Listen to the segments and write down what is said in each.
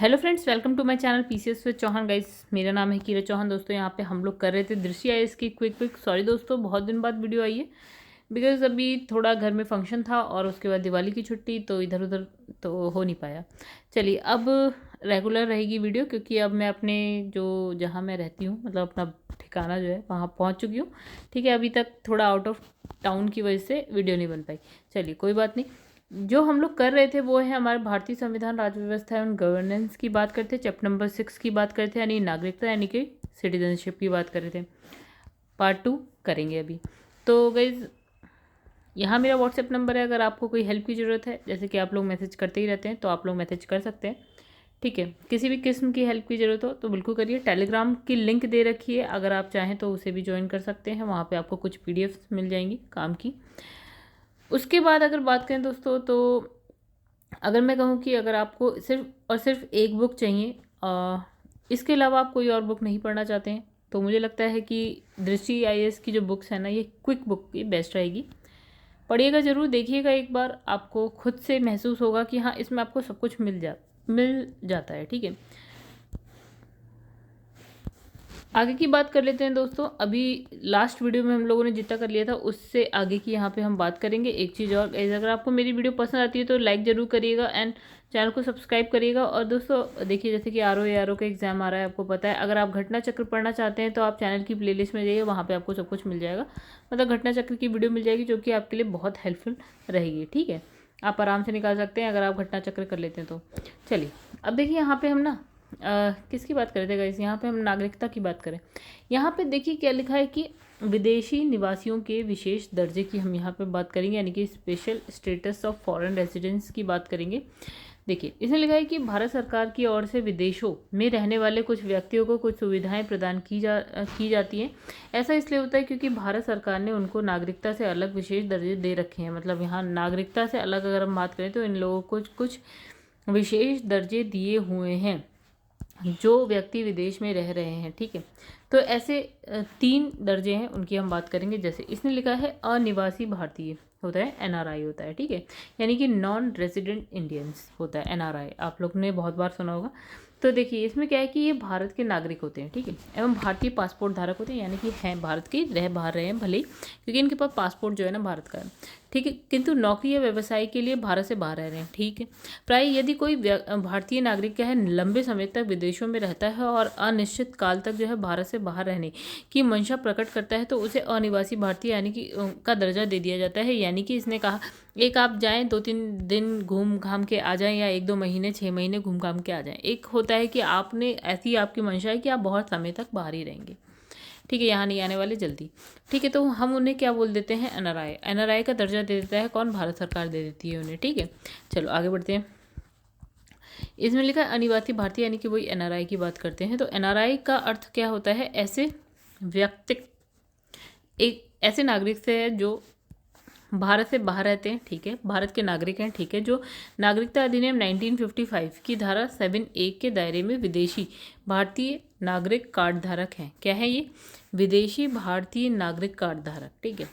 Hello friends, welcome to my channel PCS with Chauhan guys. मेरा नाम है कीरा चौहान। दोस्तों यहाँ पे हम लोग कर रहे थे दृश्य आईएएस की क्विक सॉरी दोस्तों, बहुत दिन बाद वीडियो आई है बिकॉज अभी थोड़ा घर में फंक्शन था और उसके बाद दिवाली की छुट्टी, तो इधर उधर तो हो नहीं पाया। चलिए अब रेगुलर रहेगी वीडियो, क्योंकि अब मैं अपने जो जहाँ मैं रहती हूँ मतलब अपना ठिकाना जो है वहाँ पहुँच चुकी हूँ। ठीक है, अभी तक थोड़ा आउट ऑफ टाउन की वजह से वीडियो नहीं बन पाई। चलिए कोई बात नहीं। जो हम लोग कर रहे थे वो है हमारे भारतीय संविधान, राज्य व्यवस्था एवं गवर्नेंस की बात करते थे। चैप्टर नंबर 6 की बात करते थे, यानी नागरिकता यानी कि सिटीजनशिप की बात कर रहे थे। पार्ट 2 करेंगे अभी। तो गाइज यहाँ मेरा व्हाट्सएप नंबर है, अगर आपको कोई हेल्प की ज़रूरत है, जैसे कि आप लोग मैसेज करते ही रहते हैं, तो आप लोग मैसेज कर सकते हैं। ठीक है, किसी भी किस्म की हेल्प की ज़रूरत हो तो बिल्कुल करिए। टेलीग्राम की लिंक दे रखी है, अगर आप चाहें तो उसे भी ज्वाइन कर सकते हैं। वहाँ पे आपको कुछ पीडीएफ मिल जाएंगी काम की। उसके बाद अगर बात करें दोस्तों, तो अगर मैं कहूँ कि अगर आपको सिर्फ और सिर्फ एक बुक चाहिए, इसके अलावा आप कोई और बुक नहीं पढ़ना चाहते हैं, तो मुझे लगता है कि दृष्टि आईएएस की जो बुक्स है ना, ये क्विक बुक की बेस्ट रहेगी। पढ़िएगा ज़रूर, देखिएगा एक बार, आपको खुद से महसूस होगा कि हाँ इसमें आपको सब कुछ मिल जाता है। ठीक है, आगे की बात कर लेते हैं दोस्तों। अभी लास्ट वीडियो में हम लोगों ने जितना कर लिया था उससे आगे की यहाँ पे हम बात करेंगे। एक चीज़ और, अगर आपको मेरी वीडियो पसंद आती है तो लाइक ज़रूर करिएगा एंड चैनल को सब्सक्राइब करिएगा। और दोस्तों देखिए, जैसे कि आरओ का एग्जाम आ रहा है, आपको पता है, अगर आप घटना चक्र पढ़ना चाहते हैं तो आप चैनल की प्लेलिस्ट में जाइए, वहाँ पर आपको सब कुछ मिल जाएगा। मतलब घटना चक्र की वीडियो मिल जाएगी जो कि आपके लिए बहुत हेल्पफुल रहेगी। ठीक है, आप आराम से निकाल सकते हैं अगर आप घटना चक्र कर लेते हैं तो। चलिए अब देखिए, यहाँ पे हम ना किसकी बात कर रहे थे गाइस, यहाँ पे हम नागरिकता की बात करें। यहाँ पे देखिए क्या लिखा है कि विदेशी निवासियों के विशेष दर्जे की हम यहाँ पे बात करेंगे, यानी कि special status of foreign residents की बात करेंगे। देखिए इसमें लिखा है कि भारत सरकार की ओर से विदेशों में रहने वाले कुछ व्यक्तियों को कुछ सुविधाएं प्रदान की जाती हैं। ऐसा इसलिए होता है क्योंकि भारत सरकार ने उनको नागरिकता से अलग विशेष दर्जे दे रखे हैं। मतलब यहाँ नागरिकता से अलग अगर हम बात करें तो इन लोगों को कुछ विशेष दर्जे दिए हुए हैं जो व्यक्ति विदेश में रह रहे हैं। ठीक है, तो ऐसे 3 दर्जे हैं, उनकी हम बात करेंगे। जैसे इसने लिखा है अनिवासी भारतीय होता है, एनआरआई होता है। ठीक है, यानी कि नॉन रेजिडेंट इंडियंस होता है एनआरआई, आप लोग ने बहुत बार सुना होगा। तो देखिए इसमें क्या है कि ये भारत के नागरिक होते हैं। ठीक है, एवं भारतीय पासपोर्ट धारक होते हैं, यानी कि हैं भारत के, रह बाहर रहे हैं भले ही, क्योंकि इनके पास पासपोर्ट जो है ना भारत का है। ठीक है, किंतु नौकरी या व्यवसाय के लिए भारत से बाहर रह रहे हैं। ठीक है, प्राय यदि कोई भारतीय नागरिक क्या है लंबे समय तक विदेशों में रहता है और अनिश्चित काल तक जो है भारत से बाहर रहने की मंशा प्रकट करता है, तो उसे अनिवासी भारतीय यानी कि का दर्जा दे दिया जाता है। यानी कि इसने कहा एक आप जाएं 2-3 दिन घूम घाम के आ जाएं, या 1-2 महीने 6 महीने घूम घाम के आ जाएं। एक होता है कि आपने ऐसी आपकी मंशा है कि आप बहुत समय तक बाहर ही रहेंगे। ठीक है, यहाँ नहीं आने वाले जल्दी। ठीक है, तो हम उन्हें क्या बोल देते हैं, एनआरआई। एनआरआई का दर्जा दे देता है कौन, भारत सरकार दे देती है उन्हें। ठीक है, चलो आगे बढ़ते हैं। इसमें लिखा है अनिवासी भारतीय, यानी कि वही एनआरआई की बात करते हैं। तो एनआरआई का अर्थ क्या होता है, ऐसे व्यक्ति, एक ऐसे नागरिक से है जो भारत से बाहर रहते हैं। ठीक है, भारत के नागरिक हैं। ठीक है, जो नागरिकता अधिनियम 1955 की धारा 7(a) के दायरे में विदेशी भारतीय नागरिक कार्ड धारक हैं। क्या है ये, विदेशी भारतीय नागरिक कार्ड धारक। ठीक है,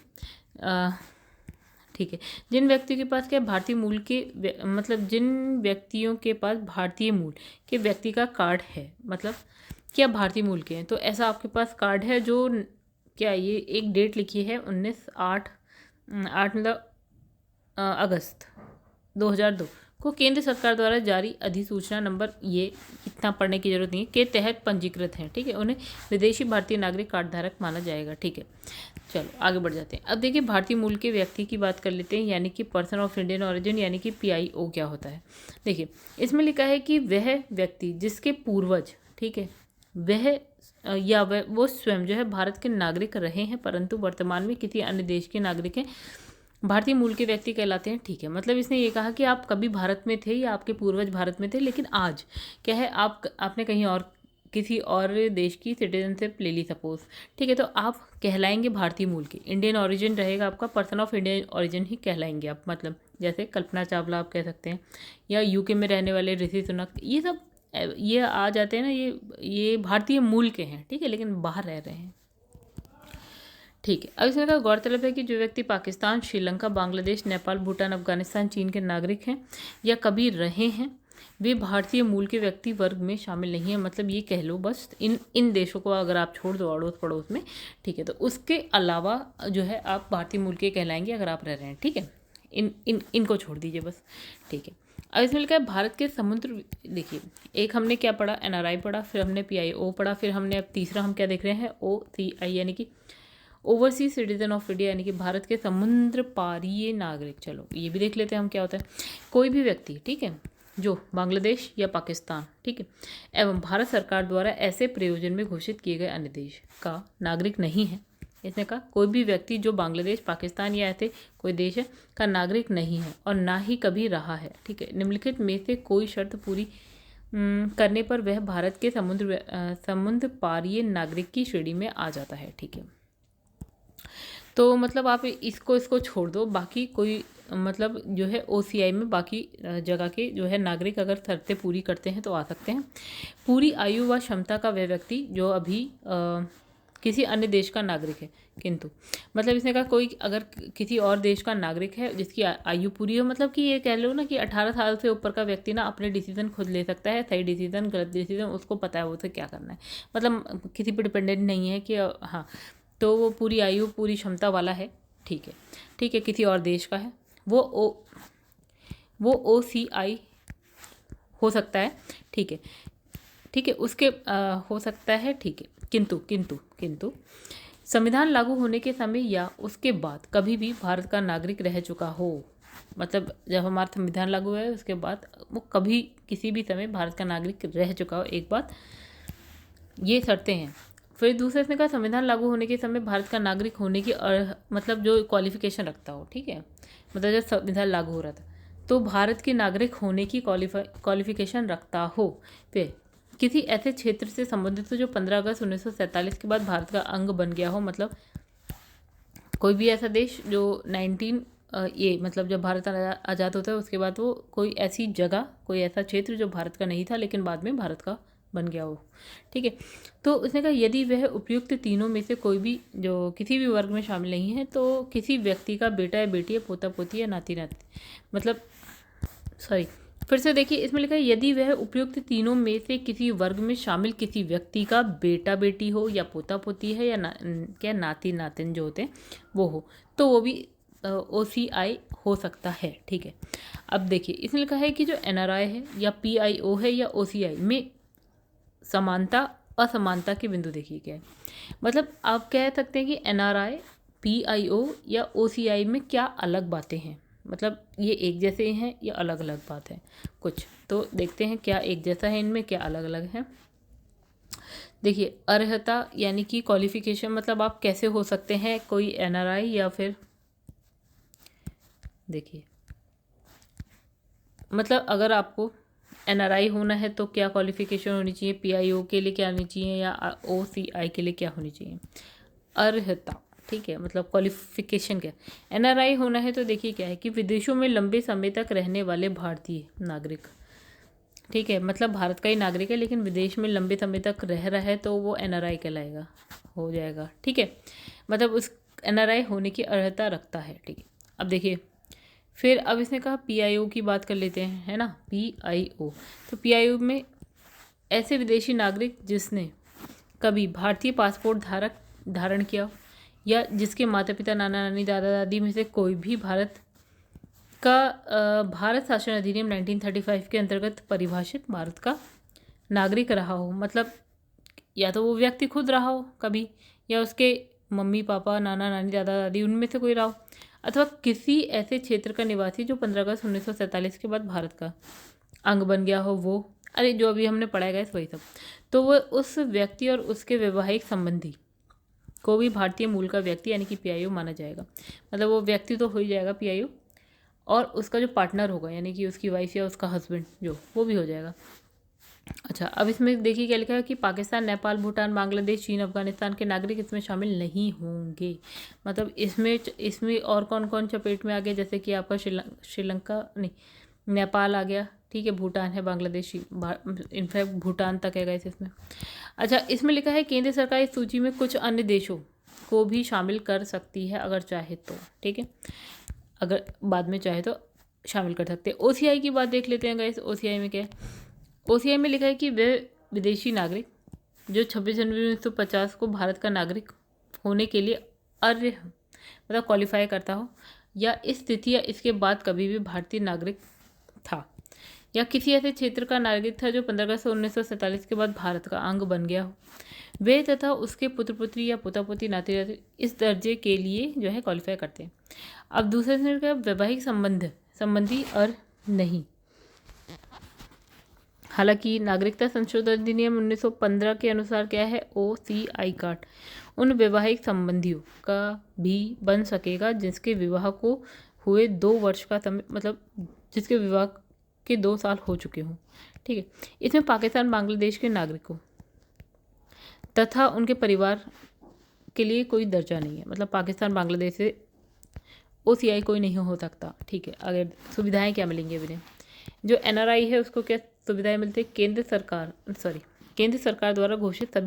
ठीक है, जिन व्यक्तियों के पास क्या भारतीय मूल के मतलब जिन व्यक्तियों के पास भारतीय मूल के व्यक्ति का कार्ड है, मतलब क्या भारतीय मूल के हैं, तो ऐसा आपके पास कार्ड है जो क्या, ये एक डेट लिखी है 19/8 मतलब अगस्त 2002 को केंद्र सरकार द्वारा जारी अधिसूचना नंबर, ये इतना पढ़ने की जरूरत नहीं है, के तहत पंजीकृत हैं। ठीक है, उन्हें विदेशी भारतीय नागरिक कार्ड धारक माना जाएगा। ठीक है, चलो आगे बढ़ जाते हैं। अब देखिए भारतीय मूल के व्यक्ति की बात कर लेते हैं, यानी कि पर्सन ऑफ इंडियन ऑरिजिन, यानी कि PIO क्या होता है। देखिए इसमें लिखा है कि वह व्यक्ति जिसके पूर्वज, ठीक है, वह वो स्वयं जो है भारत के नागरिक रहे हैं, परंतु वर्तमान में किसी अन्य देश के नागरिक हैं, भारतीय मूल के व्यक्ति कहलाते हैं। ठीक है, मतलब इसने ये कहा कि आप कभी भारत में थे या आपके पूर्वज भारत में थे, लेकिन आज क्या है, आपने कहीं और किसी और देश की सिटीजनशिप ले ली सपोज। ठीक है, तो आप कहलाएंगे भारतीय मूल के, इंडियन ओरिजिन रहेगा आपका, पर्सन ऑफ इंडियन ओरिजिन ही कहलाएंगे आप। मतलब जैसे कल्पना चावला आप कह सकते हैं, या यूके में रहने वाले ऋषि सुनक, ये सब ये आ जाते हैं ना, ये भारतीय मूल के हैं। ठीक है, लेकिन बाहर रह रहे हैं। ठीक है, अब इसमें का गौरतलब है कि जो व्यक्ति पाकिस्तान, श्रीलंका, बांग्लादेश, नेपाल, भूटान, अफगानिस्तान, चीन के नागरिक हैं या कभी रहे हैं, वे भारतीय मूल के व्यक्ति वर्ग में शामिल नहीं है। मतलब ये कह लो बस इन देशों को अगर आप छोड़ दो अड़ोस पड़ोस में, ठीक है, तो उसके अलावा जो है आप भारतीय मूल के कहलाएंगे अगर आप रह रहे हैं, ठीक है। इनको छोड़ दीजिए बस, ठीक है। अब इसमें लिखा है भारत के समुद्र, देखिए एक हमने क्या पढ़ा, NRI पढ़ा, फिर हमने PIO पढ़ा, फिर हमने अब तीसरा हम क्या देख रहे हैं, OCI यानी कि ओवरसीज सिटीजन ऑफ इंडिया, यानी कि भारत के समुद्र पारीय नागरिक। चलो ये भी देख लेते हैं हम क्या होता है। कोई भी व्यक्ति, ठीक है, जो बांग्लादेश या पाकिस्तान, ठीक है, एवं भारत सरकार द्वारा ऐसे प्रयोजन में घोषित किए गए अन्य देश का नागरिक नहीं है। इसने कहा कोई भी व्यक्ति जो बांग्लादेश, पाकिस्तान या ऐसे कोई देश है का नागरिक नहीं है और ना ही कभी रहा है, ठीक है, निम्नलिखित में से कोई शर्त पूरी करने पर वह भारत के समुद्र पारीय नागरिक की श्रेणी में आ जाता है, ठीक है। तो मतलब आप इसको छोड़ दो, बाकी कोई मतलब जो है OCI में बाकी जगह के जो है नागरिक अगर शर्तें पूरी करते हैं तो आ सकते हैं। पूरी आयु व क्षमता का वह व्यक्ति जो अभी किसी अन्य देश का नागरिक है, किंतु मतलब इसने कहा कोई अगर किसी और देश का नागरिक है जिसकी आयु पूरी हो, मतलब कि ये कह लो ना कि 18 साल से ऊपर का व्यक्ति ना अपने डिसीजन खुद ले सकता है, सही डिसीजन गलत डिसीजन उसको पता है वो उसे क्या करना है, मतलब किसी पर डिपेंडेंट नहीं है कि हाँ, तो वो पूरी आयु पूरी क्षमता वाला है, ठीक है, ठीक है, किसी और देश का है, वो OCI हो सकता है, ठीक है, ठीक है, उसके हो सकता है, ठीक है, किंतु संविधान लागू होने के समय या उसके बाद कभी भी भारत का नागरिक रह चुका हो, मतलब जब हमारा संविधान लागू है उसके बाद वो कभी किसी भी समय भारत का नागरिक रह चुका हो, एक बात, ये शर्तें हैं। फिर दूसरे इसने कहा संविधान लागू होने के समय भारत का नागरिक होने की मतलब जो क्वालिफिकेशन रखता हो, ठीक है, मतलब जब संविधान लागू हो रहा था तो भारत के नागरिक होने की क्वालिफिकेशन रखता हो। फिर किसी ऐसे क्षेत्र से संबंधित हो जो 15 अगस्त 1947 के बाद भारत का अंग बन गया हो, मतलब कोई भी ऐसा देश जो ये मतलब जब भारत आज़ाद होता है उसके बाद वो कोई ऐसी जगह, कोई ऐसा क्षेत्र जो भारत का नहीं था लेकिन बाद में भारत का बन गया हो, ठीक है। तो उसने कहा यदि वह उपयुक्त तीनों में से कोई भी जो किसी भी वर्ग में शामिल नहीं है तो किसी व्यक्ति का बेटा या बेटी या पोता पोती या नाती नाती, मतलब फिर से देखिए इसमें लिखा है यदि वह उपयुक्त तीनों में से किसी वर्ग में शामिल किसी व्यक्ति का बेटा बेटी हो या पोता पोती है या क्या नाती नातिन जो होते हैं वो हो, तो वो भी OCI हो सकता है, ठीक है। अब देखिए इसमें लिखा है कि जो NRI है या PIO है या OCI में समानता असमानता के बिंदु देखिए क्या है, मतलब आप कह सकते हैं कि NRI, PIO या OCI में क्या अलग बातें हैं, मतलब ये एक जैसे हैं या अलग अलग बात है कुछ, तो देखते हैं क्या एक जैसा है इनमें, क्या अलग अलग है। देखिए अर्हता यानी कि क्वालिफिकेशन, मतलब आप कैसे हो सकते हैं कोई NRI या फिर देखिए मतलब अगर आपको NRI होना है तो क्या क्वालिफिकेशन होनी चाहिए, PIO के लिए क्या होनी चाहिए या OCI के लिए क्या होनी चाहिए, अर्हता, ठीक है, मतलब क्वालिफिकेशन क्या। NRI होना है तो देखिए क्या है कि विदेशों में लंबे समय तक रहने वाले भारतीय नागरिक, ठीक है, मतलब भारत का ही नागरिक है लेकिन विदेश में लंबे समय तक रह रहा है तो वो NRI कहलाएगा, हो जाएगा, ठीक है, मतलब उस NRI होने की अर्हता रखता है, ठीक है। अब देखिए फिर अब इसने कहा PIO की बात कर लेते हैं, है ना, PIO, तो PIO में ऐसे विदेशी नागरिक जिसने कभी भारतीय पासपोर्ट धारण किया या जिसके माता पिता नाना नानी दादा दादी में से कोई भी भारत शासन अधिनियम 1935 के अंतर्गत परिभाषित भारत का नागरिक रहा हो, मतलब या तो वो व्यक्ति खुद रहा हो कभी या उसके मम्मी पापा नाना नानी दादा दादी उनमें से कोई रहा हो, अथवा किसी ऐसे क्षेत्र का निवासी जो 15 अगस्त 1947 के बाद भारत का अंग बन गया हो, वो अरे जो अभी हमने पढ़ाया गया वही सब, तो वो उस व्यक्ति और उसके वैवाहिक संबंधी को भी भारतीय मूल का व्यक्ति यानी कि PIO माना जाएगा, मतलब वो व्यक्ति तो हो ही जाएगा PIO और उसका जो पार्टनर होगा यानी कि उसकी वाइफ या उसका हस्बैंड जो वो भी हो जाएगा। अच्छा अब इसमें देखिए क्या लिखा है कि पाकिस्तान, नेपाल, भूटान, बांग्लादेश, चीन, अफगानिस्तान के नागरिक इसमें शामिल नहीं होंगे, मतलब इसमें और कौन कौन चपेट में आ गया, जैसे कि आपका श्रीलंका नहीं, नेपाल आ गया, ठीक है, भूटान है, बांग्लादेश, इनफैक्ट भूटान तक है गाइस इसमें। अच्छा इसमें लिखा है केंद्र सरकार इस सूची में कुछ अन्य देशों को भी शामिल कर सकती है अगर चाहे तो, ठीक है, अगर बाद में चाहे तो शामिल कर सकते हैं। OCI की बात देख लेते हैं गाइस। OCI में क्या है? OCI में लिखा है कि वह विदेशी नागरिक जो 26 जनवरी 1950 को भारत का नागरिक होने के लिए अर्ह मतलब क्वालिफाई करता हो, या इस तिथि या इसके बाद कभी भी भारतीय नागरिक था, या किसी ऐसे क्षेत्र का नागरिक था जो 15 अगस्त 1947 के बाद भारत का अंग बन गया हो, वे तथा उसके पुत्र पुत्री या पोता पोती नाती नाती इस दर्जे के लिए जो है क्वालिफाई करते हैं। अब दूसरे से का वैवाहिक संबंधी अर्ह नहीं। हालांकि नागरिकता संशोधन अधिनियम 1915 के अनुसार क्या है? OCI कार्ड उन वैवाहिक संबंधियों का भी बन सकेगा जिसके विवाह को हुए 2 वर्ष का समय मतलब जिसके विवाह के 2 साल हो चुके हों। ठीक है। इसमें पाकिस्तान बांग्लादेश के नागरिकों तथा उनके परिवार के लिए कोई दर्जा नहीं है। मतलब पाकिस्तान बांग्लादेश से OCI कोई नहीं हो सकता। ठीक है। अगर सुविधाएं क्या मिलेंगी अभी जो NRI है उसको क्या सुविधाएं मिलती है? केंद्र सरकार द्वारा घोषित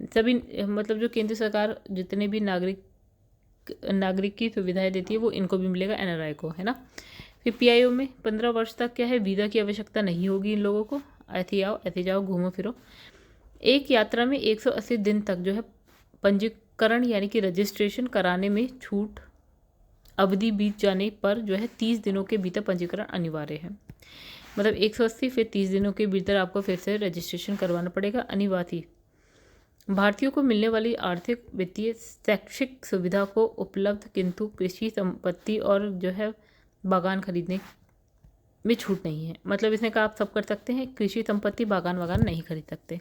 सभी मतलब जो केंद्र सरकार जितने भी नागरिक की सुविधाएं देती है वो इनको भी मिलेगा, NRI को, है ना। फिर PIO में 15 वर्ष तक क्या है? वीज़ा की आवश्यकता नहीं होगी इन लोगों को। ऐसे आओ ऐसे जाओ घूमो फिरो। एक यात्रा में 180 दिन तक जो है पंजीकरण यानी कि रजिस्ट्रेशन कराने में छूट अवधि बीत जाने पर जो है 30 दिनों के भीतर पंजीकरण अनिवार्य है। मतलब 180 फिर 30 दिनों के भीतर आपको फिर से रजिस्ट्रेशन करवाना पड़ेगा। अनिवार्य भारतीयों को मिलने वाली आर्थिक वित्तीय शैक्षिक सुविधा को उपलब्ध, किंतु कृषि संपत्ति और जो है बागान खरीदने में छूट नहीं है। मतलब इसने कहा आप सब कर सकते हैं, कृषि संपत्ति बागान नहीं खरीद सकते।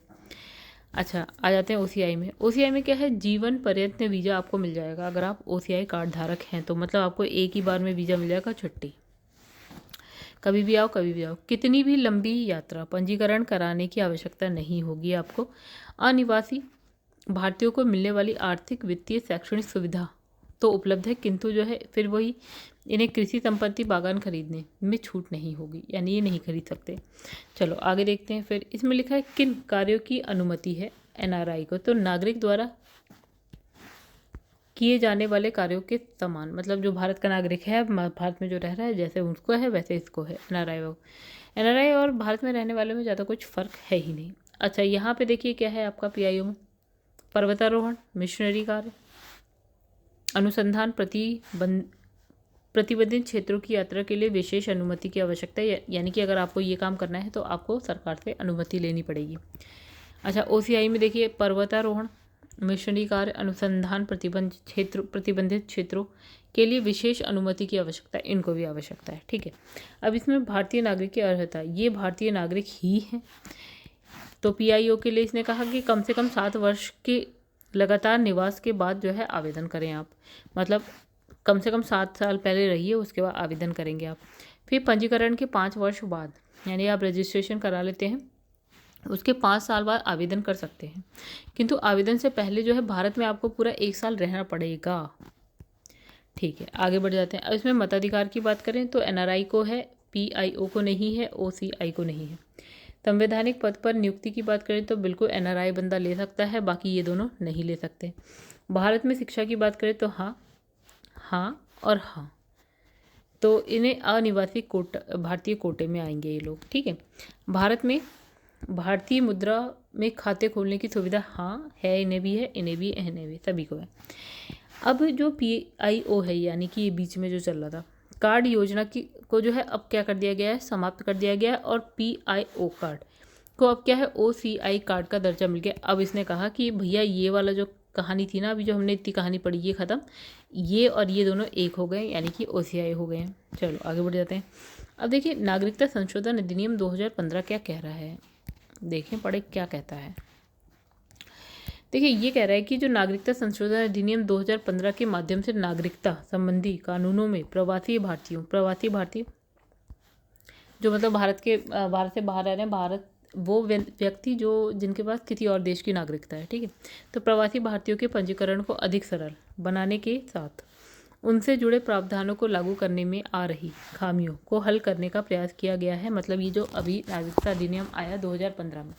अच्छा, आ जाते हैं OCI में। OCI में क्या है? जीवन पर्यंत वीज़ा आपको मिल जाएगा अगर आप OCI कार्ड धारक हैं तो। मतलब आपको एक ही बार में वीज़ा मिल जाएगा, छुट्टी, कभी भी आओ कभी भी आओ। कितनी भी लंबी यात्रा पंजीकरण कराने की आवश्यकता नहीं होगी आपको। अनिवासी भारतीयों को मिलने वाली आर्थिक वित्तीय शैक्षणिक सुविधा तो उपलब्ध है, किंतु जो है फिर वही इन्हें कृषि संपत्ति बागान खरीदने में छूट नहीं होगी, यानी ये नहीं खरीद सकते। चलो आगे देखते हैं। फिर इसमें लिखा है किन कार्यों की अनुमति है NRI को? तो नागरिक द्वारा किए जाने वाले कार्यों के समान। मतलब जो भारत का नागरिक है, भारत में जो रह रहा है, जैसे उसको है वैसे इसको है NRI और भारत में रहने वालों में ज़्यादा कुछ फ़र्क है ही नहीं। अच्छा, यहाँ पे देखिए क्या है आपका PIO में? पर्वतारोहण, मिशनरी कार्य, अनुसंधान, प्रतिबंधित क्षेत्रों की यात्रा के लिए विशेष अनुमति की आवश्यकता है, यानी कि अगर आपको ये काम करना है तो आपको सरकार से अनुमति लेनी पड़ेगी। अच्छा, OCI में देखिए पर्वतारोहण, मिशनरी कार्य, अनुसंधान, प्रतिबंधित क्षेत्रों के लिए विशेष अनुमति की आवश्यकता है, इनको भी आवश्यकता है। ठीक है। अब इसमें भारतीय नागरिक की अर्हता, ये भारतीय नागरिक ही है। तो PIO के लिए इसने कहा कि कम से कम 7 वर्ष के लगातार निवास के बाद जो है आवेदन करें आप। मतलब कम से कम 7 साल पहले रहिए, उसके बाद आवेदन करेंगे आप। फिर पंजीकरण के 5 वर्ष बाद, यानी आप रजिस्ट्रेशन करा लेते हैं, उसके 5 साल बाद आवेदन कर सकते हैं, किंतु आवेदन से पहले जो है भारत में आपको पूरा 1 साल रहना पड़ेगा। ठीक है, आगे बढ़ जाते हैं। अब इसमें मताधिकार की बात करें तो NRI को है, PIO को नहीं है, OCI को नहीं है। संवैधानिक पद पर नियुक्ति की बात करें तो बिल्कुल NRI बंदा ले सकता है, बाकी ये दोनों नहीं ले सकते। भारत में शिक्षा की बात करें तो हाँ और हाँ, तो इन्हें अनिवासी भारतीय कोटे में आएंगे ये लोग। ठीक है। भारत में भारतीय मुद्रा में खाते खोलने की सुविधा हाँ है, इन्हें भी है, इन्हें भी सभी को है। अब जो PIO है, यानी कि ये बीच में जो चल रहा था कार्ड योजना को जो है अब क्या कर दिया गया है? समाप्त कर दिया गया है, और PIO कार्ड को अब क्या है? OCI कार्ड का दर्जा मिल गया। अब इसने कहा कि भैया ये वाला जो कहानी थी ना, अभी जो हमने इतनी कहानी पढ़ी, ये ख़त्म, ये और ये दोनों एक हो गए, यानी कि OCI हो गए हैं। चलो आगे बढ़ जाते हैं। अब देखिए नागरिकता संशोधन अधिनियम 2015 क्या कह रहा है, देखें पढ़े क्या कहता है। देखिए ये कह रहा है कि जो नागरिकता संशोधन अधिनियम 2015 के माध्यम से नागरिकता संबंधी कानूनों में प्रवासी भारतीय जो मतलब भारत से बाहर रह रहे हैं, वो व्यक्ति जो जिनके पास किसी और देश की नागरिकता है। ठीक है। तो प्रवासी भारतीयों के पंजीकरण को अधिक सरल बनाने के साथ उनसे जुड़े प्रावधानों को लागू करने में आ रही खामियों को हल करने का प्रयास किया गया है। मतलब ये जो अभी नागरिकता अधिनियम आया 2015 में,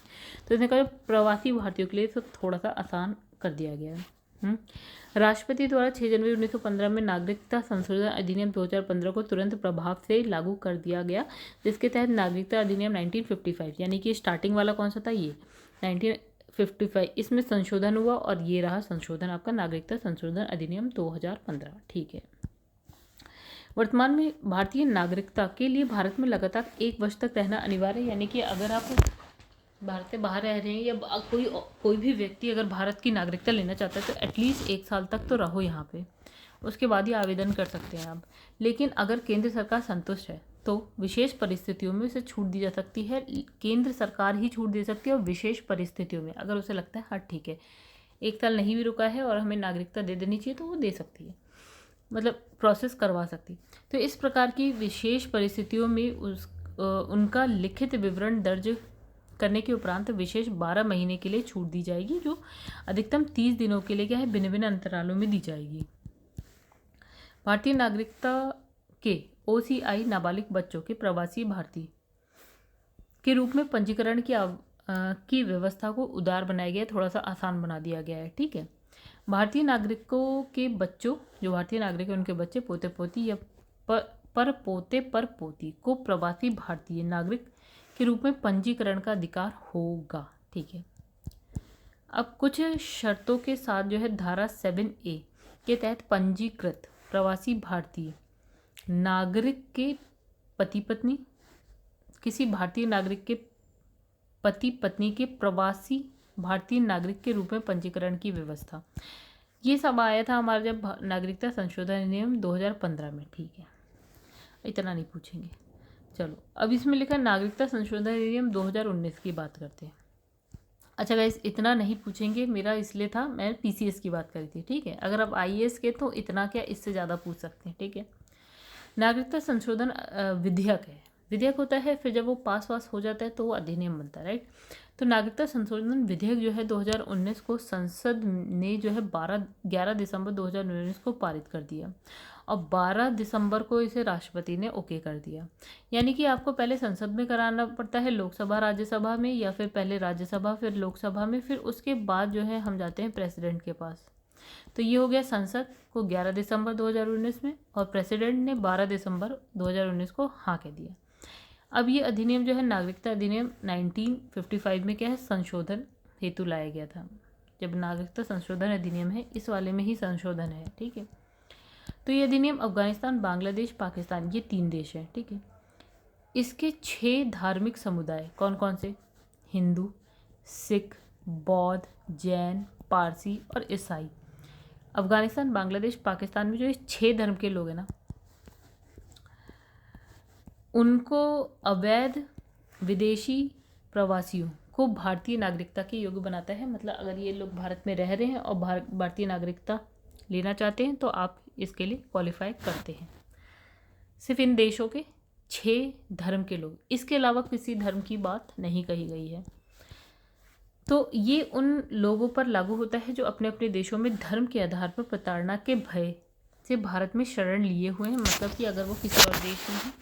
तो इसने कहा प्रवासी भारतीयों के लिए तो थोड़ा सा आसान कर दिया गया है। राष्ट्रपति द्वारा 6 जनवरी 1915 में नागरिकता संशोधन अधिनियम 2015 को तुरंत प्रभाव से लागू कर दिया गया, जिसके तहत नागरिकता अधिनियम 1955 यानी कि स्टार्टिंग वाला कौन सा था, ये 1955, इसमें संशोधन हुआ और ये रहा संशोधन आपका नागरिकता संशोधन अधिनियम 2015। ठीक है। वर्तमान में भारतीय नागरिकता के लिए भारत में लगातार 1 वर्ष तक रहना अनिवार्य है, यानी कि अगर आप भारत से बाहर रह रहे हैं या कोई भी व्यक्ति अगर भारत की नागरिकता लेना चाहता है तो एटलीस्ट 1 साल तक तो रहो यहाँ पे, उसके बाद ही आवेदन कर सकते हैं आप। लेकिन अगर केंद्र सरकार संतुष्ट है तो विशेष परिस्थितियों में उसे छूट दी जा सकती है। केंद्र सरकार ही छूट दे सकती है और विशेष परिस्थितियों में अगर उसे लगता है हाँ ठीक है 1 साल नहीं भी रुका है और हमें नागरिकता दे देनी चाहिए तो वो दे सकती है, मतलब प्रोसेस करवा सकती। तो इस प्रकार की विशेष परिस्थितियों में उनका लिखित विवरण दर्ज करने के उपरांत विशेष 12 महीने के लिए छूट दी जाएगी, जो अधिकतम 30 दिनों के लिए क्या है भिन्न भिन्न अंतरालों में दी जाएगी। भारतीय नागरिकता के OCI नाबालिग बच्चों के प्रवासी भारतीय के रूप में पंजीकरण की व्यवस्था को उदार बनाया गया, थोड़ा सा आसान बना दिया गया है। ठीक है। भारतीय नागरिकों के बच्चों, जो भारतीय नागरिक हैं उनके बच्चे, पोते पोती या पर पोते पर पोती को प्रवासी भारतीय नागरिक के रूप में पंजीकरण का अधिकार होगा। ठीक है। अब कुछ शर्तों के साथ जो है धारा 7A के तहत पंजीकृत प्रवासी भारतीय नागरिक के पति पत्नी, किसी भारतीय नागरिक के पति पत्नी के प्रवासी भारतीय नागरिक के रूप में पंजीकरण की व्यवस्था, ये सब आया था हमारा जब नागरिकता संशोधन अधिनियम 2015 में। ठीक है, इतना नहीं पूछेंगे। चलो अब इसमें लिखा नागरिकता संशोधन अधिनियम 2019 की बात करते हैं। अच्छा गाइस, इतना नहीं पूछेंगे, मेरा इसलिए था मैं PCS की बात करी थी। ठीक है, अगर आप IAS के तो इतना क्या इससे ज़्यादा पूछ सकते हैं। ठीक है। नागरिकता संशोधन विधेयक है, विधेयक होता है, फिर जब वो पास हो जाता है तो वो अधिनियम बनता है, राइट। तो नागरिकता संशोधन विधेयक जो है 2019 को संसद ने जो है 11 दिसंबर 2019 को पारित कर दिया और 12 दिसंबर को इसे राष्ट्रपति ने ओके कर दिया। यानी कि आपको पहले संसद में कराना पड़ता है, लोकसभा राज्यसभा में, या फिर पहले राज्यसभा फिर लोकसभा में, फिर उसके बाद जो है हम जाते हैं प्रेसिडेंट के पास। तो ये हो गया संसद को 11 दिसंबर 2019 में और प्रेसिडेंट ने 12 दिसंबर 2019 को हाँ कह दिया। अब ये अधिनियम जो है नागरिकता अधिनियम 1955 में क्या है संशोधन हेतु लाया गया था। जब नागरिकता संशोधन अधिनियम है इस वाले में ही संशोधन है। ठीक है। तो ये अधिनियम अफगानिस्तान, बांग्लादेश, पाकिस्तान, ये 3 देश हैं। ठीक है। इसके 6 धार्मिक समुदाय कौन कौन से, हिंदू, सिख, बौद्ध, जैन, पारसी और ईसाई। अफगानिस्तान, बांग्लादेश, पाकिस्तान में जो ये 6 धर्म के लोग हैं ना, उनको अवैध विदेशी प्रवासियों को भारतीय नागरिकता के योग्य बनाता है। मतलब अगर ये लोग भारत में रह रहे हैं और भारतीय नागरिकता लेना चाहते हैं तो आप इसके लिए क्वालिफाई करते हैं। सिर्फ इन देशों के 6 धर्म के लोग, इसके अलावा किसी धर्म की बात नहीं कही गई है। तो ये उन लोगों पर लागू होता है जो अपने अपने देशों में धर्म के आधार पर प्रताड़ना के भय से भारत में शरण लिए हुए हैं। मतलब कि अगर वो किसी और देश में हैं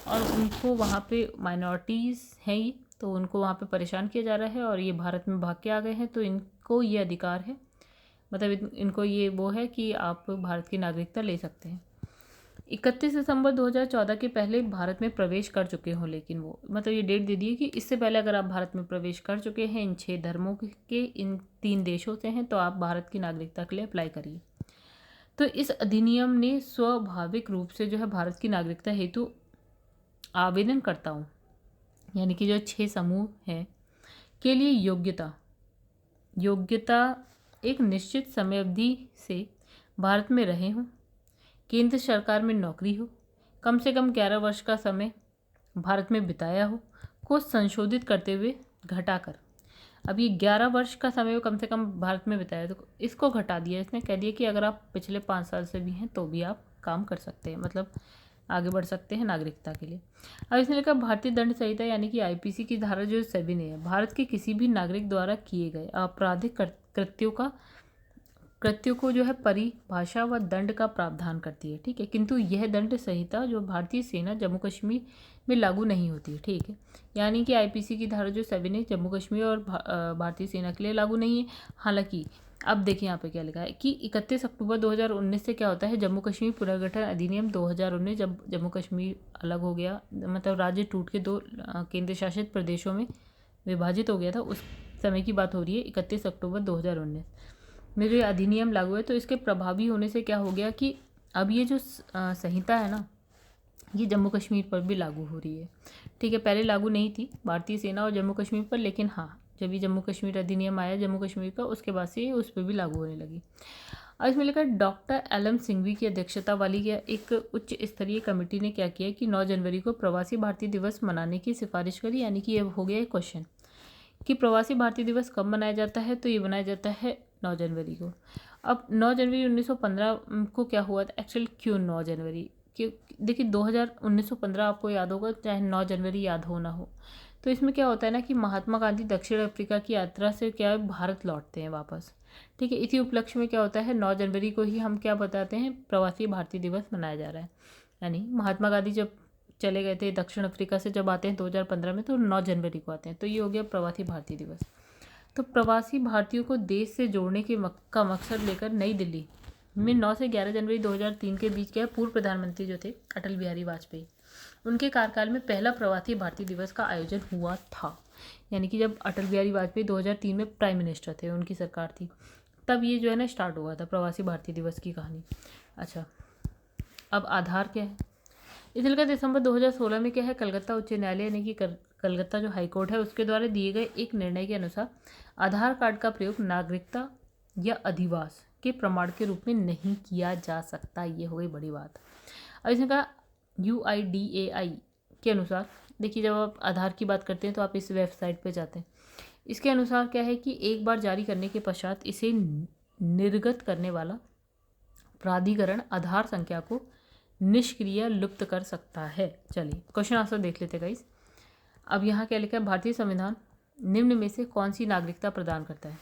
और उनको वहाँ पे माइनॉरिटीज़ हैं ये, तो उनको वहाँ पे परेशान किया जा रहा है और ये भारत में भाग के आ गए हैं, तो इनको ये अधिकार है, मतलब इनको ये वो है कि आप भारत की नागरिकता ले सकते हैं। 31 दिसंबर 2014 के पहले भारत में प्रवेश कर चुके हों, लेकिन वो मतलब ये डेट दे दी है कि इससे पहले अगर आप भारत में प्रवेश कर चुके हैं, इन 6 धर्मों के इन 3 देशों से हैं, तो आप भारत की नागरिकता के लिए अप्लाई करिए। तो इस अधिनियम ने स्वाभाविक रूप से जो है भारत की नागरिकता हेतु आवेदनकर्ताओं यानी कि जो 6 समूह हैं के लिए योग्यता एक निश्चित समय अवधि से भारत में रहे हों, केंद्र सरकार में नौकरी हो, कम से कम 11 वर्ष का समय भारत में बिताया हो, को संशोधित करते हुए घटाकर, अब ये 11 वर्ष का समय कम से कम भारत में बिताया तो इसको घटा दिया। इसने कह दिया कि अगर आप पिछले 5 साल से भी हैं तो भी आप काम कर सकते हैं, मतलब आगे बढ़ सकते हैं नागरिकता के लिए। अब इसने लिखा भारतीय दंड संहिता यानी कि IPC की धारा जो 7 है, भारत के किसी भी नागरिक द्वारा किए गए आपराधिक कृत्यों को जो है परिभाषा व दंड का प्रावधान करती है। ठीक है। किंतु यह दंड संहिता जो भारतीय सेना जम्मू कश्मीर में लागू नहीं होती है। ठीक है। यानी कि IPC की धारा जो 7 है जम्मू कश्मीर और भारतीय सेना के लिए लागू नहीं है। हालांकि अब देखिए यहाँ पे क्या लिखा है कि 31 अक्टूबर 2019 से क्या होता है, जम्मू कश्मीर पुनर्गठन अधिनियम 2019, जब जम्मू कश्मीर अलग हो गया, मतलब राज्य टूट के 2 केंद्र शासित प्रदेशों में विभाजित हो गया था, उस समय की बात हो रही है। 31 अक्टूबर 2019 में जो ये अधिनियम लागू है, तो इसके प्रभावी होने से क्या हो गया कि अब ये जो संहिता है ना, ये जम्मू कश्मीर पर भी लागू हो रही है। ठीक है, पहले लागू नहीं थी भारतीय सेना और जम्मू कश्मीर पर, लेकिन हाँ जब ये जम्मू कश्मीर अधिनियम आया जम्मू कश्मीर का, उसके बाद से उस पर भी लागू होने लगी। और इसमें लिखा डॉक्टर एल.एम. सिंघवी की अध्यक्षता वाली एक उच्च स्तरीय कमेटी ने क्या किया कि 9 जनवरी को प्रवासी भारतीय दिवस मनाने की सिफारिश करी। यानी कि ये हो गया एक क्वेश्चन कि प्रवासी भारतीय दिवस कब मनाया जाता है, तो ये मनाया जाता है 9 जनवरी को। अब 9 जनवरी 1915 को क्या हुआ था, एक्चुअल क्यों 9 जनवरी? कि देखिए 1915 आपको याद होगा, चाहे 9 जनवरी याद हो ना हो, तो इसमें क्या होता है ना कि महात्मा गांधी दक्षिण अफ्रीका की यात्रा से क्या है, भारत लौटते हैं वापस। ठीक है, इसी उपलक्ष्य में क्या होता है, 9 जनवरी को ही हम क्या बताते हैं, प्रवासी भारतीय दिवस मनाया जा रहा है। यानी महात्मा गांधी जब चले गए थे दक्षिण अफ्रीका से, जब आते हैं 2015 में, तो 9 जनवरी को आते हैं, तो ये हो गया प्रवासी भारतीय दिवस। तो प्रवासी भारतीयों को देश से जोड़ने का मकसद लेकर नई दिल्ली में 9 से 11 जनवरी 2003 के बीच क्या पूर्व प्रधानमंत्री जो थे अटल बिहारी वाजपेयी, उनके कार्यकाल में पहला प्रवासी भारतीय दिवस का आयोजन हुआ था। यानी कि जब अटल बिहारी वाजपेयी 2003 में प्राइम मिनिस्टर थे, उनकी सरकार थी, तब ये जो है ना स्टार्ट हुआ था प्रवासी भारतीय दिवस की कहानी। अच्छा, अब आधार क्या है? इसलिए का दिसंबर 2016 में क्या है, कलकत्ता उच्च न्यायालय यानी कि कलकत्ता जो हाईकोर्ट है, उसके द्वारा दिए गए एक निर्णय के अनुसार आधार कार्ड का प्रयोग नागरिकता या अधिवास के प्रमाण के रूप में नहीं किया जा सकता। ये हो गई बड़ी बात। अब इसने कहा UIDAI के अनुसार, देखिए जब आप आधार की बात करते हैं तो आप इस वेबसाइट पे जाते हैं, इसके अनुसार क्या है कि एक बार जारी करने के पश्चात इसे निर्गत करने वाला प्राधिकरण आधार संख्या को निष्क्रिय लुप्त कर सकता है। चलिए क्वेश्चन आंसर देख लेते गाइस। अब यहाँ क्या लिखा है, भारतीय संविधान निम्न में से कौन सी नागरिकता प्रदान करता है?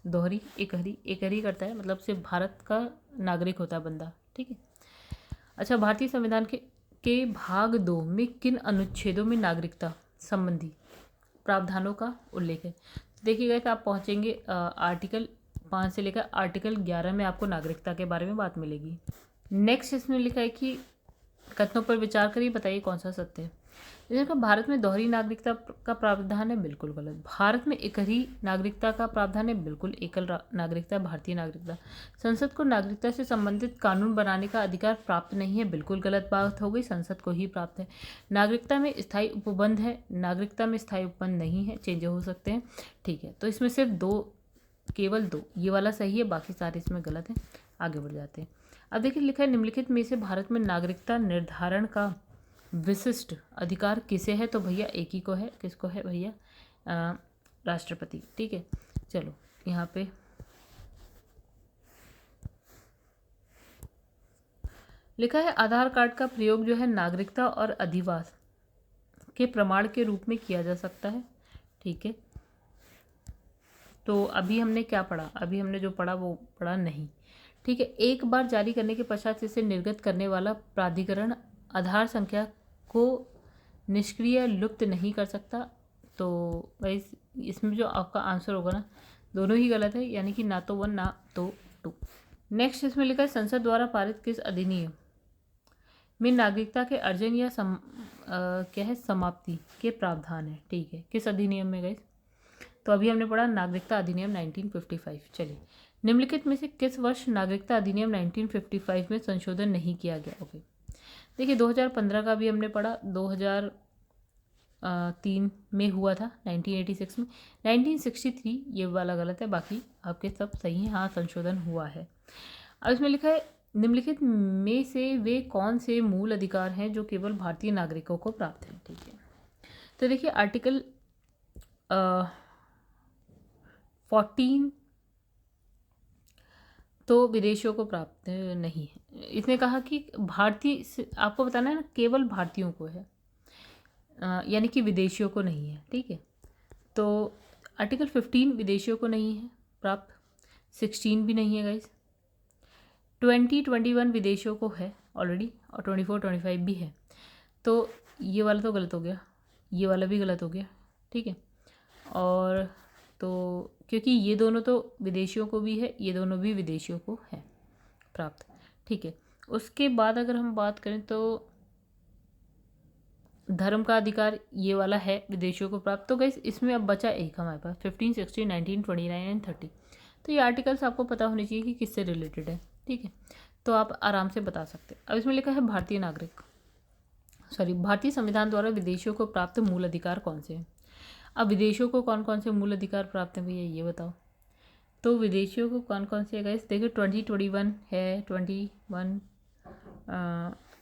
दोहरी, एकहरी करता है, मतलब सिर्फ भारत का नागरिक होता है बंदा। ठीक है। अच्छा, भारतीय संविधान के भाग 2 में किन अनुच्छेदों में नागरिकता संबंधी प्रावधानों का उल्लेख है? देखिएगा कि आप पहुँचेंगे आर्टिकल 5 से लेकर आर्टिकल 11 में आपको नागरिकता के बारे में बात मिलेगी। नेक्स्ट इसमें लिखा है कि कथनों पर विचार करिए, बताइए कौन सा सत्य है। इसका भारत में दोहरी नागरिकता का प्रावधान है, बिल्कुल गलत। भारत में एकहरी नागरिकता का प्रावधान है, बिल्कुल। एकल नागरिकता, भारतीय नागरिकता। संसद को नागरिकता से संबंधित कानून बनाने का अधिकार प्राप्त नहीं है, बिल्कुल गलत बात हो गई, संसद को ही प्राप्त है। नागरिकता में स्थायी उपबंध है, नागरिकता में स्थायी उपबंध नहीं है, चेंज हो सकते हैं। ठीक है, तो इसमें सिर्फ केवल दो ये वाला सही है, बाकी सारे इसमें गलत हैं। आगे बढ़ जाते हैं। अब देखिए लिखा है निम्नलिखित में से भारत में नागरिकता निर्धारण का विशिष्ट अधिकार किसे है? तो भैया एक ही को है, किसको है भैया? राष्ट्रपति। ठीक है, चलो यहाँ पे लिखा है आधार कार्ड का प्रयोग जो है नागरिकता और अधिवास के प्रमाण के रूप में किया जा सकता है। ठीक है, तो अभी हमने क्या पढ़ा? अभी हमने जो पढ़ा वो पढ़ा नहीं। ठीक है, एक बार जारी करने के पश्चात इसे निर्गत करने वाला प्राधिकरण आधार संख्या को निष्क्रिय लुप्त नहीं कर सकता। तो भाई इसमें जो आपका आंसर होगा ना, दोनों ही गलत है, यानी कि ना तो 1 ना तो 2। नेक्स्ट इसमें लिखा है संसद द्वारा पारित किस अधिनियम में नागरिकता के अर्जन या क्या है समाप्ति के प्रावधान है? ठीक है, किस अधिनियम में गए? तो अभी हमने पढ़ा नागरिकता अधिनियम 1955। चलिए, निम्नलिखित में से किस वर्ष नागरिकता अधिनियम 1955 में संशोधन नहीं किया गया? ओके, देखिए 2015 का भी हमने पढ़ा, 2003 में हुआ था, 1986 में, 1963 ये वाला गलत है, बाकी आपके सब सही हैं। हाँ, संशोधन हुआ है। अब इसमें लिखा है निम्नलिखित में से वे कौन से मूल अधिकार हैं जो केवल भारतीय नागरिकों को प्राप्त हैं? ठीक है, तो देखिए आर्टिकल 14 तो विदेशियों को प्राप्त नहीं है। इसने कहा कि भारतीय, आपको बताना है ना, केवल भारतीयों को है, यानी कि विदेशियों को नहीं है। ठीक है, तो आर्टिकल 15 विदेशियों को नहीं है प्राप्त, 16 भी नहीं है गाइस, 21 विदेशियों को है ऑलरेडी, और 24 भी है। तो ये वाला तो गलत हो गया, ये वाला भी गलत हो गया। ठीक है, और तो क्योंकि ये दोनों तो विदेशियों को भी है, ये दोनों भी विदेशियों को है प्राप्त, ठीक है। उसके बाद अगर हम बात करें तो धर्म का अधिकार ये वाला है विदेशियों को प्राप्त। तो गाइस इसमें अब बचा एक हमारे पास 15, 16, 19, 29 एंड 30। तो ये आर्टिकल्स आपको पता होने चाहिए कि किससे रिलेटेड है, ठीक है, तो आप आराम से बता सकते हैं। अब इसमें लिखा है भारतीय संविधान द्वारा विदेशियों को प्राप्त मूल अधिकार कौन से हैं। अब विदेशियों को कौन कौन से मूल अधिकार प्राप्त हैं भैया, ये बताओ। तो विदेशियों को कौन कौन से है गाइस, देखिए 2021 है, 21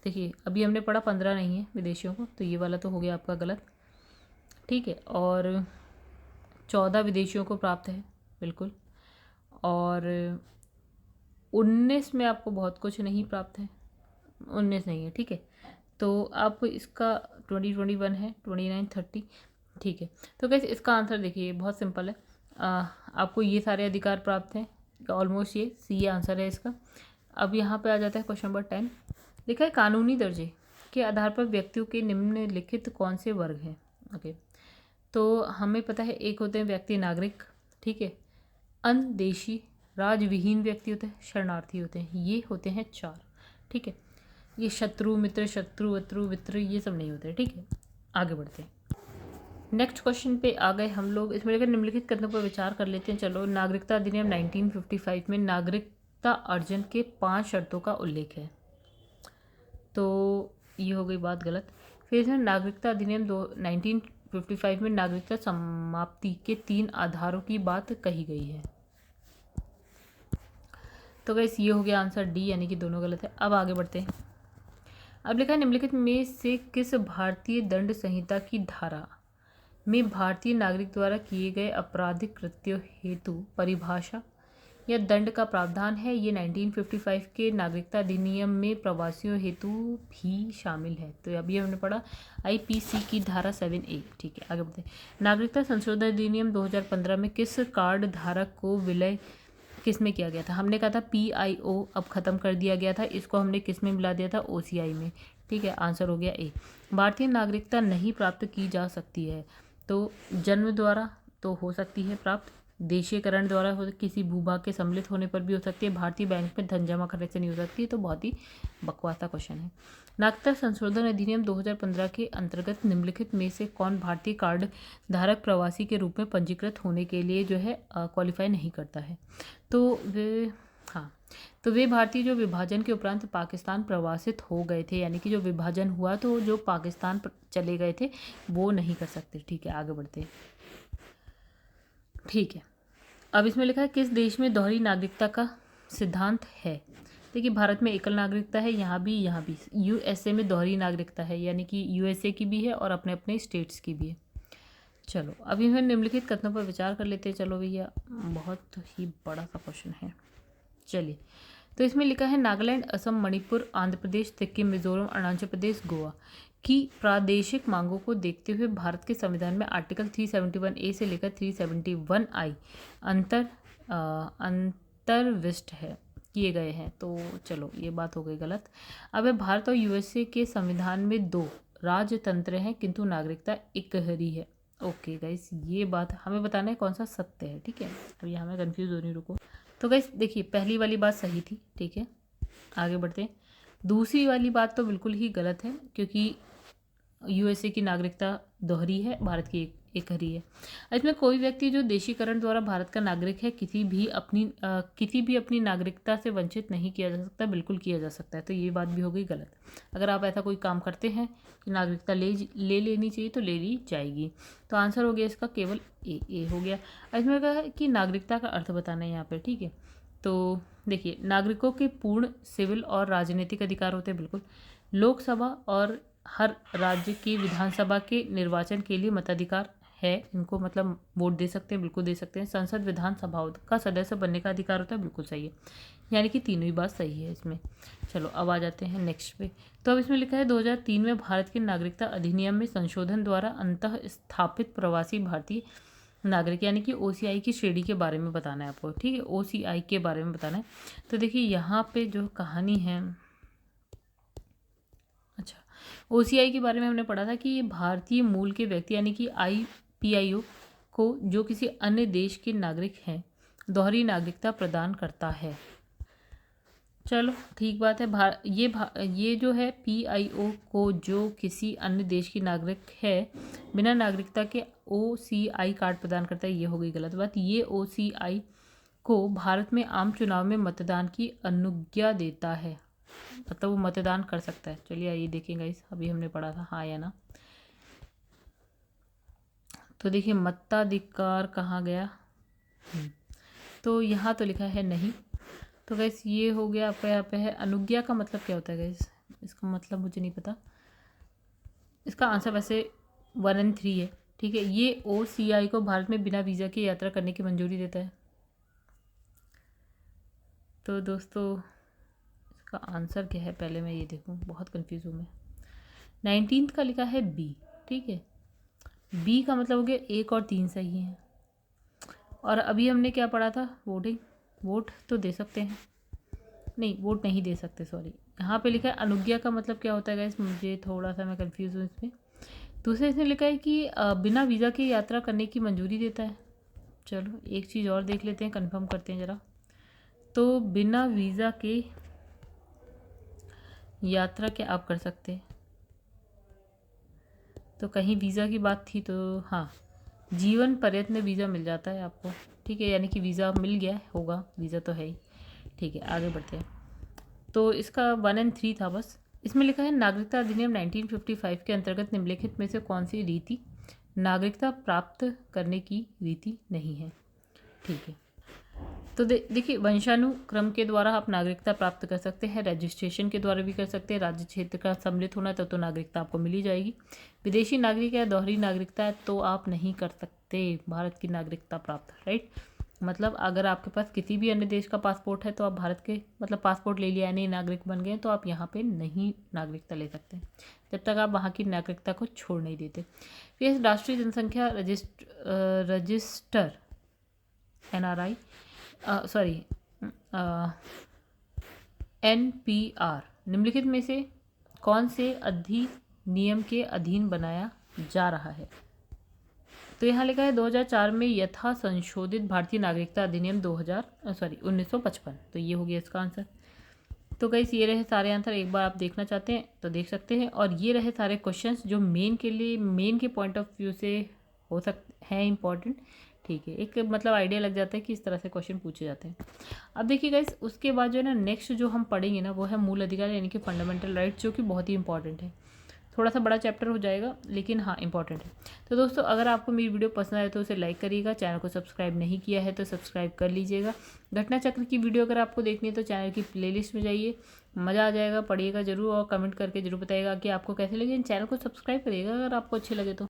देखिए अभी हमने पढ़ा 15 नहीं है विदेशियों को, तो ये वाला तो हो गया आपका गलत, ठीक है। और 14 विदेशियों को प्राप्त है बिल्कुल, और 19 में आपको बहुत कुछ नहीं प्राप्त है, 19 नहीं है, ठीक है। तो आप इसका 2021 है, 29, 30, ठीक है। तो कैसे इसका आंसर देखिए बहुत सिंपल है, आपको ये सारे अधिकार प्राप्त हैं, ऑलमोस्ट ये सी आंसर है इसका। अब यहाँ पे आ जाता है क्वेश्चन नंबर 10, लिखा है कानूनी दर्जे के आधार पर व्यक्तियों के निम्नलिखित कौन से वर्ग हैं। ओके, तो हमें पता है एक होते हैं व्यक्ति नागरिक, ठीक है, अनदेशी, राजविहीन व्यक्ति होते हैं, शरणार्थी होते हैं, ये होते हैं 4, ठीक है। ये शत्रु मित्र, शत्रु वत्रु वित्र ये सब नहीं होते, ठीक है। आगे बढ़ते हैं, नेक्स्ट क्वेश्चन पे आ गए हम लोग। इसमें लेकर निम्नलिखित कथनों पर विचार कर लेते हैं। चलो, नागरिकता अधिनियम 1955 में नागरिकता अर्जन के 5 शर्तों का उल्लेख है, तो ये हो गई बात गलत। फिर इसमें नागरिकता अधिनियम 1955 में नागरिकता समाप्ति के 3 आधारों की बात कही गई है, तो गाइस ये हो गया आंसर डी, यानी कि दोनों गलत है। अब आगे बढ़ते हैं। अब लिखा है निम्नलिखित में से किस भारतीय दंड संहिता की धारा में भारतीय नागरिक द्वारा किए गए आपराधिक कृत्यों हेतु परिभाषा या दंड का प्रावधान है। ये 1955 के नागरिकता अधिनियम में प्रवासियों हेतु भी शामिल है। तो अभी हमने पढ़ा IPC की धारा 7A, ठीक है। आगे बढ़ते हैं। नागरिकता संशोधन अधिनियम 2015 में किस कार्ड धारक को विलय किस में किया गया था। हमने कहा था PIO, अब ख़त्म कर दिया गया था, इसको हमने किस में मिला दिया था, OCI में, ठीक है। आंसर हो गया ए। भारतीय नागरिकता नहीं प्राप्त की जा सकती है, तो जन्म द्वारा तो हो सकती है प्राप्त, देशीयकरण द्वारा हो, किसी भूभाग के सम्मिलित होने पर भी हो सकती है, भारतीय बैंक में धन जमा करने से नहीं हो सकती, तो बहुत ही बकवास का क्वेश्चन है। नागरिकता संशोधन अधिनियम 2015 के अंतर्गत निम्नलिखित में से कौन भारतीय कार्ड धारक प्रवासी के रूप में पंजीकृत होने के लिए जो है क्वालिफाई नहीं करता है। तो वे भारतीय जो विभाजन के उपरांत पाकिस्तान प्रवासित हो गए थे, यानी कि जो विभाजन हुआ तो जो पाकिस्तान चले गए थे वो नहीं कर सकते, ठीक है। आगे बढ़ते हैं, ठीक है। अब इसमें लिखा है किस देश में दोहरी नागरिकता का सिद्धांत है। देखिए भारत में एकल नागरिकता है, यहाँ भी USA में दोहरी नागरिकता है, यानी कि USA की भी है और अपने अपने स्टेट्स की भी है। चलो अब इसमें निम्नलिखित कथनों पर विचार कर लेते हैं। चलो भैया बहुत ही बड़ा सा क्वेश्चन है, चलिए। तो इसमें लिखा है नागालैंड, असम, मणिपुर, आंध्र प्रदेश, सिक्किम, मिजोरम, अरुणाचल प्रदेश, गोवा की प्रादेशिक मांगों को देखते हुए भारत के संविधान में आर्टिकल 371A से लेकर 371I अंतर्विष्ट है किए गए हैं। तो चलो ये बात हो गई गलत। अब भारत और USA के संविधान में 2 राजतंत्र हैं किंतु नागरिकता एक ही है। ओके गाइस, ये बात हमें बताना है कौन सा सत्य है, ठीक है। अब यहाँ मैं कंफ्यूज हो रही, रुको। तो गाइस देखिए पहली वाली बात सही थी, ठीक है। आगे बढ़ते हैं। दूसरी वाली बात तो बिल्कुल ही गलत है, क्योंकि USA की नागरिकता दोहरी है, भारत की एक हरी है। इसमें कोई व्यक्ति जो देशीकरण द्वारा भारत का नागरिक है किसी भी अपनी नागरिकता से वंचित नहीं किया जा सकता, बिल्कुल किया जा सकता है। तो ये बात भी हो गई गलत। अगर आप ऐसा कोई काम करते हैं कि नागरिकता ले लेनी चाहिए तो ले ली जाएगी। तो आंसर हो गया इसका केवल ए हो गया। इसमें कहा है कि नागरिकता का अर्थ बताना है यहाँ पर, ठीक है। तो देखिए नागरिकों के पूर्ण सिविल और राजनीतिक अधिकार होते हैं, बिल्कुल। लोकसभा और हर राज्य की विधानसभा के निर्वाचन के लिए मताधिकार है, इनको मतलब वोट दे सकते हैं, बिल्कुल दे सकते हैं। संसद विधानसभा का सदस्य बनने का अधिकार होता है, बिल्कुल सही है, यानी कि तीनों ही बात सही है इसमें। चलो अब आ जाते हैं नेक्स्ट पे। तो अब इसमें लिखा है 2003 में भारत के नागरिकता अधिनियम में संशोधन द्वारा अंतः स्थापित प्रवासी भारतीय नागरिक यानी कि OCI की श्रेणी के बारे में बताना है आपको, ठीक है। OCI के बारे में बताना है। तो देखिए यहाँ पे जो कहानी है, अच्छा, OCI के बारे में हमने पढ़ा था कि ये भारतीय मूल के व्यक्ति यानी कि IPIO को जो किसी अन्य देश के नागरिक हैं दोहरी नागरिकता प्रदान करता है। चलो ठीक बात है। ये जो है PIO को जो किसी अन्य देश की नागरिक है बिना नागरिकता के OCI कार्ड प्रदान करता है, ये हो गई गलत बात। ये OCI को भारत में आम चुनाव में मतदान की अनुज्ञा देता है, मतलब वो मतदान कर सकता है। चलिए आइए देखेंगे इस, अभी हमने पढ़ा था हाँ या ना। तो देखिए मताधिकार कहाँ गया, तो यहाँ तो लिखा है नहीं। तो गैस ये हो गया आपका, यहाँ पे है अनुज्ञा का मतलब क्या होता है गैस, इसका मतलब मुझे नहीं पता। इसका आंसर वैसे 1 और 3 है, ठीक है। ये OCI को भारत में बिना वीज़ा के यात्रा करने की मंजूरी देता है। तो दोस्तों इसका आंसर क्या है, पहले मैं ये देखूँ, बहुत कंफ्यूज हूँ मैं। 19 का लिखा है B, ठीक है। B का मतलब हो गया 1 और 3 सही है। और अभी हमने क्या पढ़ा था, वोटिंग, वोट तो दे सकते हैं, नहीं वोट नहीं दे सकते, सॉरी। यहाँ पे लिखा है अनुज्ञा का मतलब क्या होता है गाइस, मुझे थोड़ा सा मैं कंफ्यूज हूँ इसमें। दूसरे इसमें लिखा है कि बिना वीज़ा की यात्रा करने की मंजूरी देता है। चलो एक चीज़ और देख लेते हैं, कंफर्म करते हैं ज़रा। तो बिना वीज़ा के यात्रा क्या आप कर सकते हैं, तो कहीं वीज़ा की बात थी तो हाँ, जीवन पर्यंत में वीज़ा मिल जाता है आपको, ठीक है। यानी कि वीज़ा मिल गया होगा, वीज़ा तो है ही, ठीक है। आगे बढ़ते हैं। तो इसका 1 और 3 था बस। इसमें लिखा है नागरिकता अधिनियम 1955 के अंतर्गत निम्नलिखित में से कौन सी रीति नागरिकता प्राप्त करने की रीति नहीं है, ठीक है। तो देखिए वंशानुक्रम के द्वारा आप नागरिकता प्राप्त कर सकते हैं, रजिस्ट्रेशन के द्वारा भी कर सकते हैं, राज्य क्षेत्र का सम्मिलित होना तो नागरिकता आपको मिल ही जाएगी। विदेशी नागरिक या दोहरी नागरिकता है तो आप नहीं कर सकते भारत की नागरिकता प्राप्त, राइट। मतलब अगर आपके पास किसी भी अन्य देश का पासपोर्ट है तो आप भारत के, मतलब पासपोर्ट ले लिया नहीं, नागरिक बन गए तो आप यहाँ पे नहीं नागरिकता ले सकते जब तक आप वहाँ की नागरिकता को छोड़ नहीं देते। फिर राष्ट्रीय जनसंख्या रजिस्टर NRI सॉरी NPR निम्नलिखित में से कौन से अधिनियम के अधीन बनाया जा रहा है। तो यहाँ लिखा है 2004 में यथा संशोधित भारतीय नागरिकता अधिनियम 1955। तो ये हो गया इसका आंसर। तो गाइस ये रहे सारे आंसर, एक बार आप देखना चाहते हैं तो देख सकते हैं। और ये रहे सारे क्वेश्चंस जो मेन के पॉइंट ऑफ व्यू से हो सकते हैं इम्पॉर्टेंट, ठीक है। एक मतलब आइडिया लग जाता है कि इस तरह से क्वेश्चन पूछे जाते हैं। अब देखिए गाइस उसके बाद जो है ना नेक्स्ट जो हम पढ़ेंगे ना वो है मूल अधिकार यानी कि फंडामेंटल राइट्स, जो कि बहुत ही इंपॉर्टेंट है। थोड़ा सा बड़ा चैप्टर हो जाएगा लेकिन हाँ इंपॉर्टेंट है। तो दोस्तों अगर आपको मेरी वीडियो पसंद आए तो उसे लाइक करिएगा, चैनल को सब्सक्राइब नहीं किया है तो सब्सक्राइब कर लीजिएगा। घटना चक्र की वीडियो अगर आपको देखनी है तो चैनल की प्लेलिस्ट में जाइए, मज़ा आ जाएगा, पढ़िएगा जरूर और कमेंट करके जरूर बताइएगा कि आपको कैसे लगे। चैनल को सब्सक्राइब करिएगा अगर आपको अच्छे लगे तो।